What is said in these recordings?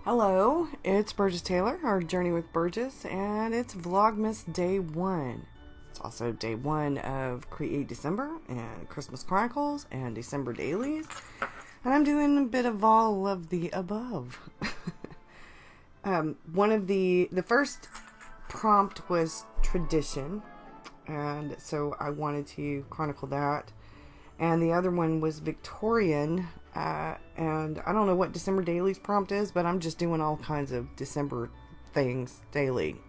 Hello, it's Burgess Taylor, our Journey with Burgess, and it's Vlogmas Day 1. It's also Day 1 of Create December and Christmas Chronicles and December Dailies, and I'm doing a bit of all of the above. One of the first prompt was tradition, and so I wanted to chronicle that. And the other one was Victorian, and I don't know what December Dailies prompt is, but I'm just doing all kinds of December things daily.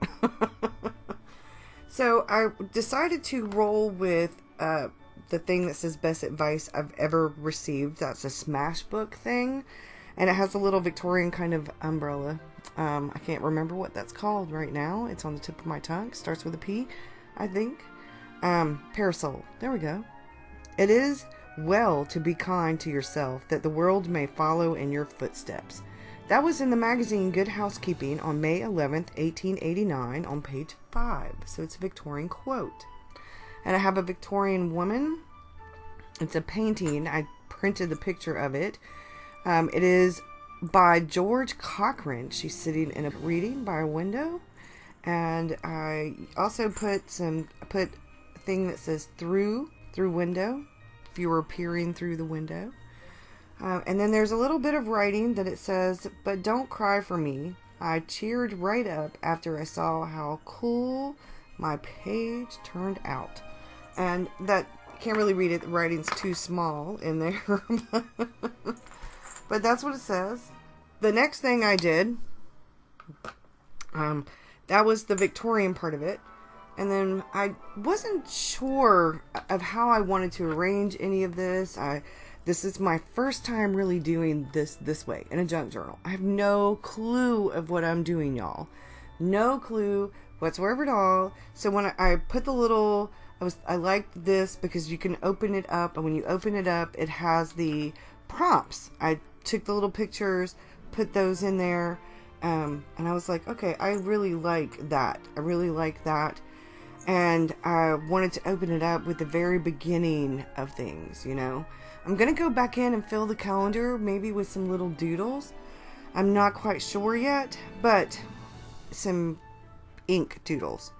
So I decided to roll with the thing that says best advice I've ever received. That's a smash book thing, and it has a little Victorian kind of umbrella. I can't remember what that's called right now. It's on the tip of my tongue. Starts with a P, I think. Parasol. There we go. It is well to be kind to yourself, that the world may follow in your footsteps. That was in the magazine Good Housekeeping on May 11th, 1889 on page 5. So it's a Victorian quote. And I have a Victorian woman. It's a painting. I printed the picture of it. It is by George Cochran. She's sitting in a reading by a window. And I also put a thing that says through window, if you were peering through the window. And then there's a little bit of writing that it says, but don't cry for me. I cheered right up after I saw how cool my page turned out. And that, can't really read it, the writing's too small in there. But that's what it says. The next thing I did, that was the Victorian part of it. And then I wasn't sure of how I wanted to arrange any of this. This is my first time really doing this way in a junk journal. I have no clue of what I'm doing, y'all. No clue whatsoever at all. So when I put the little, I liked this because you can open it up, and when you open it up, it has the prompts. I took the little pictures, put those in there, and I was like, okay, I really like that. I really like that. And I wanted to open it up with the very beginning of things, you know. I'm going to go back in and fill the calendar, maybe with some little doodles. I'm not quite sure yet, but some ink doodles.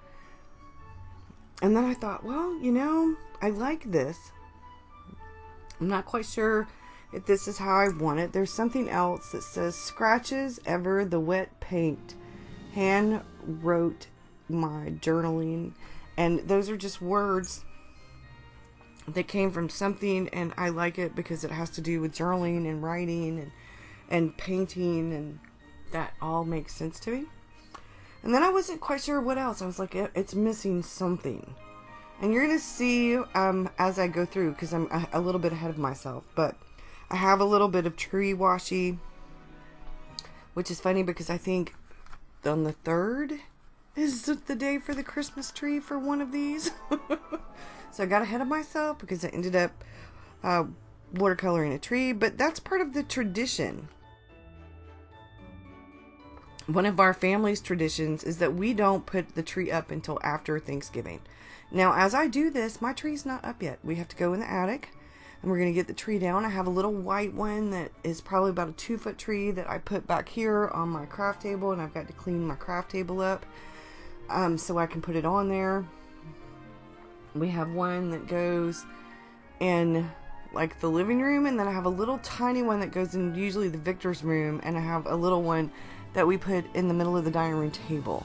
And then I thought, well, you know, I like this. I'm not quite sure if this is how I want it. There's something else that says, scratches ever the wet paint, hand wrote my journaling. And those are just words that came from something, and I like it because it has to do with journaling and writing and painting, and that all makes sense to me. And then I wasn't quite sure what else. I was like, it's missing something. And you're going to see as I go through, because I'm a little bit ahead of myself, but I have a little bit of tree washi, which is funny because I think on the 3rd is the day for the Christmas tree for one of these. So I got ahead of myself because I ended up watercoloring a tree, but that's part of the tradition. One of our family's traditions is that we don't put the tree up until after Thanksgiving. Now, as I do this, my tree's not up yet. We have to go in the attic, and we're going to get the tree down. I have a little white one that is probably about a 2-foot tree that I put back here on my craft table, and I've got to clean my craft table up. So I can put it on there. We have one that goes in like the living room, and then I have a little tiny one that goes in usually the Victor's room, and I have a little one that we put in the middle of the dining room table.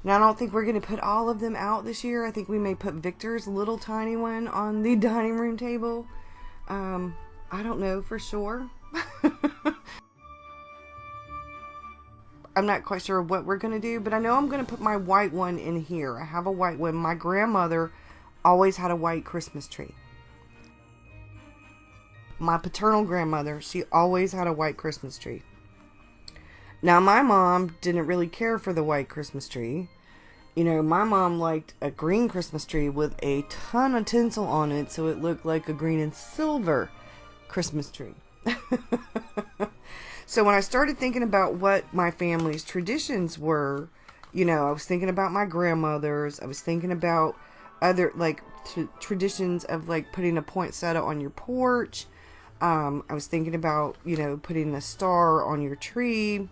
Now, I don't think we're going to put all of them out this year. I think we may put Victor's little tiny one on the dining room table. I don't know for sure. I'm not quite sure what we're going to do, but I know I'm going to put my white one in here. I have a white one. My grandmother always had a white Christmas tree. My paternal grandmother, she always had a white Christmas tree. Now, my mom didn't really care for the white Christmas tree. You know, my mom liked a green Christmas tree with a ton of tinsel on it, so it looked like a green and silver Christmas tree. So when I started thinking about what my family's traditions were, you know, I was thinking about my grandmother's. I was thinking about other, like, traditions of, like, putting a poinsettia on your porch. I was thinking about, you know, putting a star on your tree.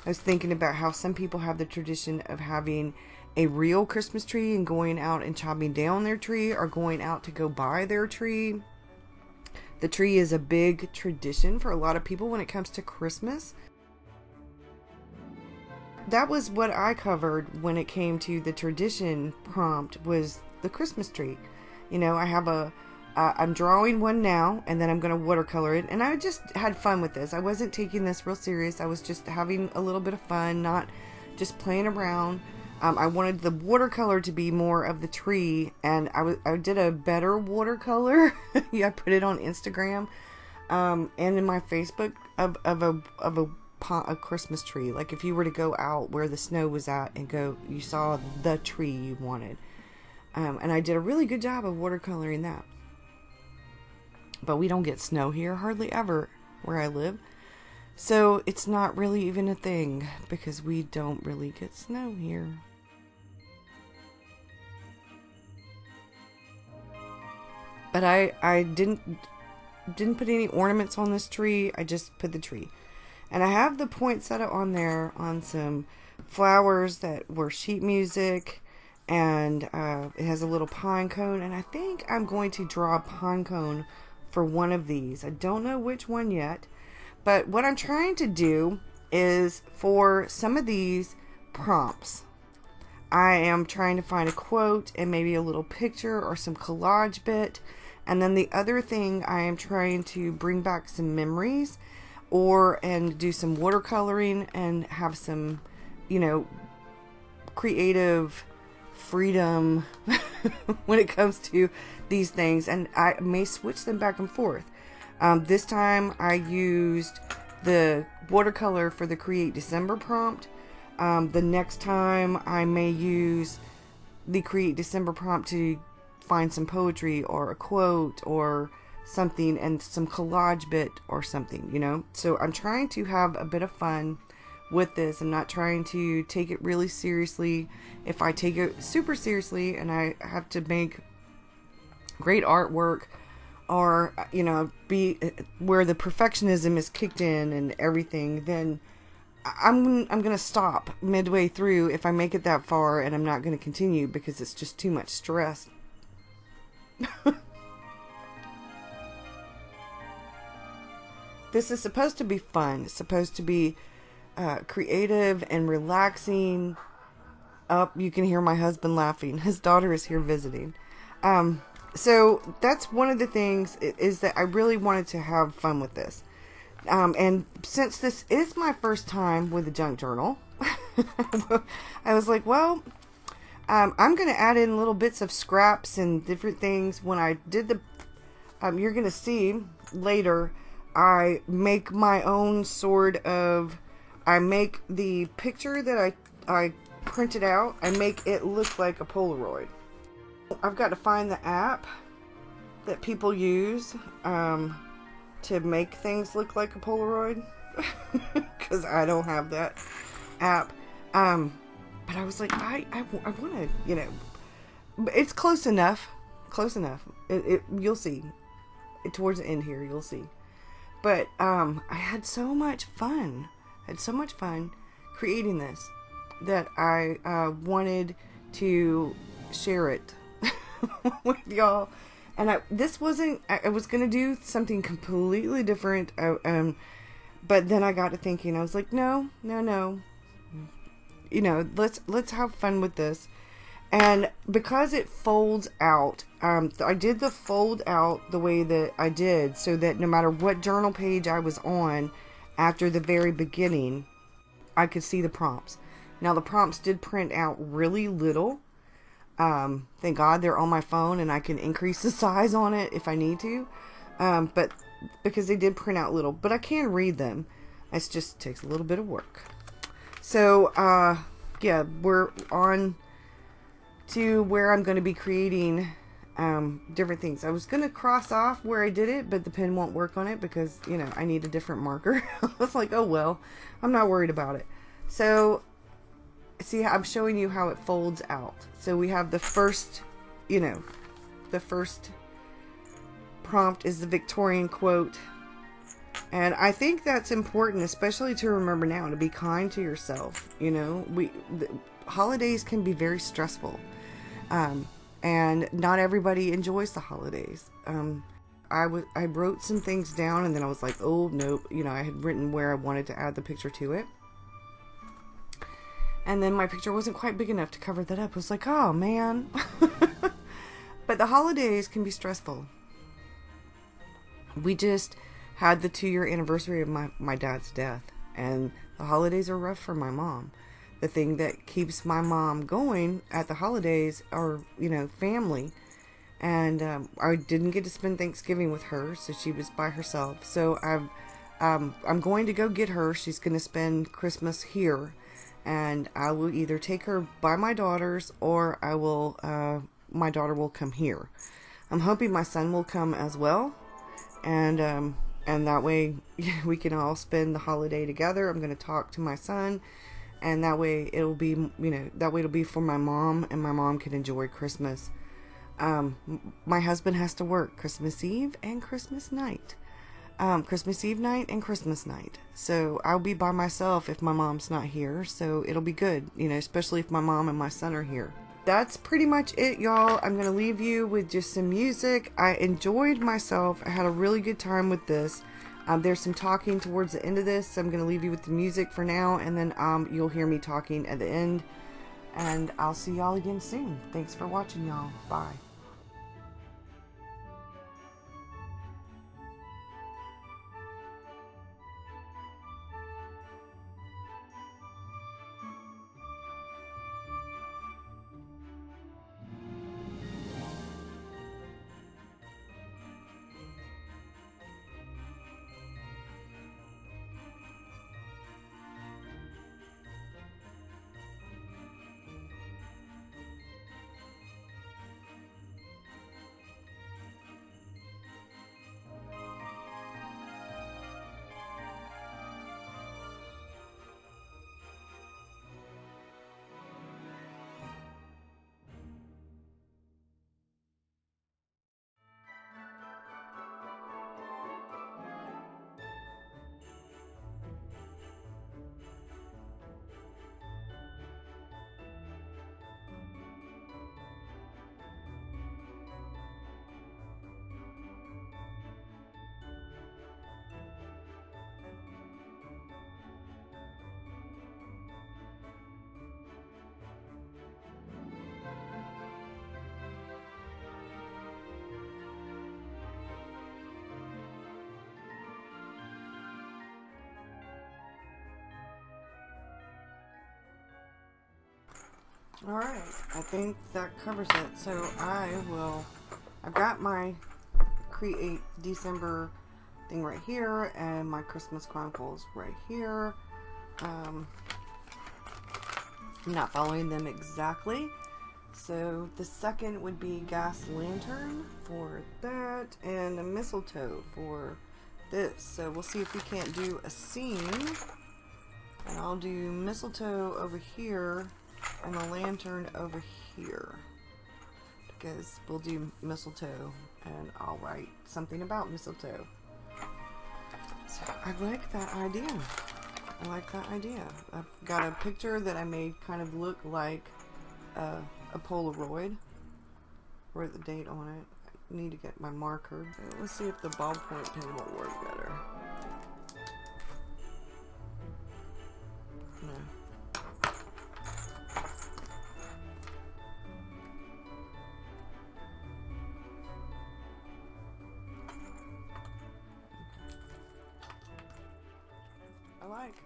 I was thinking about how some people have the tradition of having a real Christmas tree and going out and chopping down their tree, or going out to go buy their tree. The tree is a big tradition for a lot of people when it comes to Christmas. That was what I covered when it came to the tradition prompt, was the Christmas tree. You know, I have I'm drawing one now, and then I'm going to watercolor it. And I just had fun with this. I wasn't taking this real serious. I was just having a little bit of fun, not just playing around. I wanted the watercolor to be more of the tree, and I did a better watercolor. Yeah, I put it on Instagram, and in my Facebook of a Christmas tree. Like if you were to go out where the snow was at and you saw the tree you wanted. And I did a really good job of watercoloring that. But we don't get snow here hardly ever where I live. So it's not really even a thing, because we don't really get snow here. But I didn't put any ornaments on this tree. I just put the tree. And I have the poinsettia on there on some flowers that were sheet music. And it has a little pine cone. And I think I'm going to draw a pine cone for one of these. I don't know which one yet. But what I'm trying to do is, for some of these prompts, I am trying to find a quote and maybe a little picture or some collage bit. And then the other thing, I am trying to bring back some memories, and do some watercoloring and have some, you know, creative freedom when it comes to these things. And I may switch them back and forth. This time I used the watercolor for the Create December prompt. The next time I may use the Create December prompt to find some poetry or a quote or something, and some collage bit or something, you know. So I'm trying to have a bit of fun with this. I'm not trying to take it really seriously. If I take it super seriously and I have to make great artwork, or, you know, be where the perfectionism is kicked in and everything, then I'm going to stop midway through if I make it that far, and I'm not going to continue because it's just too much stress. This is supposed to be fun. It's supposed to be creative and relaxing. You can hear my husband laughing. His daughter is here visiting. So that's one of the things, is that I really wanted to have fun with this. And since this is my first time with a junk journal, I was like, well, I'm going to add in little bits of scraps and different things. When I did the, you're going to see later, I make my own sort of, I make the picture that I printed out, I make it look like a Polaroid. I've got to find the app that people use to make things look like a Polaroid, because I don't have that app. But I was like, I want to, you know, it's close enough. You'll see. Towards the end here, you'll see. But I had so much fun. Creating this, that I wanted to share it with y'all. And I was going to do something completely different. But then I got to thinking, I was like, no. You know, let's have fun with this. And because it folds out, I did the fold out the way that I did, so that no matter what journal page I was on, after the very beginning, I could see the prompts. Now, the prompts did print out really little. Thank God they're on my phone, and I can increase the size on it if I need to. But because they did print out little, but I can read them. It just takes a little bit of work. So, yeah, we're on to where I'm going to be creating different things. I was going to cross off where I did it, but the pen won't work on it because, you know, I need a different marker. I was like, oh well, I'm not worried about it. So, see, I'm showing you how it folds out. So we have the first, you know, the first prompt is the Victorian quote. And I think that's important, especially to remember now, to be kind to yourself. You know, the holidays can be very stressful. And not everybody enjoys the holidays. I wrote some things down, and then I was like, oh, nope. You know, I had written where I wanted to add the picture to it. And then my picture wasn't quite big enough to cover that up. I was like, oh, man. But the holidays can be stressful. We just had the 2-year anniversary of my dad's death. And the holidays are rough for my mom. The thing that keeps my mom going at the holidays are, you know, family. And I didn't get to spend Thanksgiving with her, so she was by herself. So I'm going to go get her. She's going to spend Christmas here. And I will either take her by my daughter's, or I will, my daughter will come here. I'm hoping my son will come as well. And that way we can all spend the holiday together. I'm going to talk to my son. And that way it'll be, you know, that way it'll be for my mom, and my mom can enjoy Christmas. My husband has to work Christmas Eve and Christmas night. Christmas Eve night and Christmas night. So I'll be by myself if my mom's not here. So it'll be good, you know, especially if my mom and my son are here. That's pretty much it, y'all. I'm going to leave you with just some music. I enjoyed myself. I had a really good time with this. There's some talking towards the end of this, so I'm going to leave you with the music for now, and then you'll hear me talking at the end. And I'll see y'all again soon. Thanks for watching, y'all. Bye. Alright, I think that covers it. So I've got my Create December thing right here, and my Christmas Chronicles right here. I'm not following them exactly. So the second would be gas lantern for that, and a mistletoe for this. So we'll see if we can't do a scene. And I'll do mistletoe over here and a lantern over here, because we'll do mistletoe and I'll write something about mistletoe. So I like that idea. I like that idea. I've got a picture that I made kind of look like a Polaroid. Wrote the date on it. I need to get my marker. So let's see if the ballpoint pen will work better. No. I like